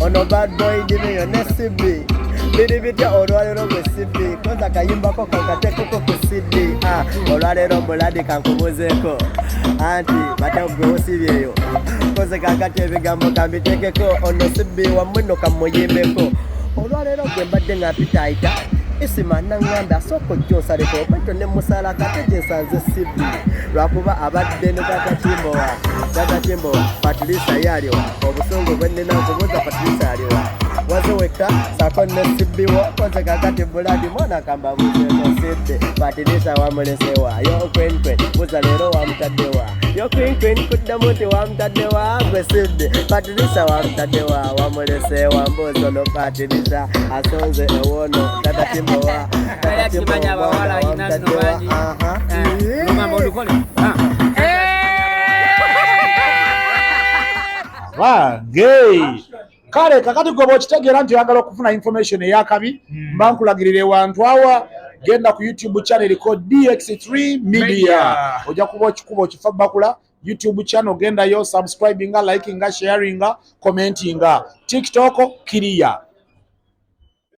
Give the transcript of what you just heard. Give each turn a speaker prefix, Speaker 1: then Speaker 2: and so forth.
Speaker 1: Ono bad boy Dimio ne CB biri bitya olwalero gwe CB koza kayimbako kakatekeko ku CD olwalero muladi kankubuzeeko anti batagwe osibyeyo koze kakati ebigambo kambitekeko ono CB wamweno kamuyimbeko olwalero gwe mbadde nga mpitaayita isima nangamba soko josa leko beto ne musala kateje sanze CB lwakuba abadde ne Tata Timbowa Patricia yaliwa obusungu bwenne nakubuza Patricia yaliwa wazoweka sako ne CB wo koze kakati buladi mwana kamba buzeko sede Patricia Wamuleseewa yo kwenkwe buza lero wamtadewa yo kwenkwe kudamuti wamtadewa gwe sede Patricia wamtadewa Wamuleseewa mbozo no Patricia asonze ewono Tata Timbowa
Speaker 2: kimanya bawala ina ndobaji mama olukole
Speaker 3: gay kale kakati gwe bw'okitegeera nti oyagala okufuna information eyakabi mba nkulagirira ewantu awa genda ku YouTube channel ko DX3 Media ojja kuba okikuba okifa bakula YouTube channel gendayo subscribinga likinga sharinga commentinga TikTok kiriya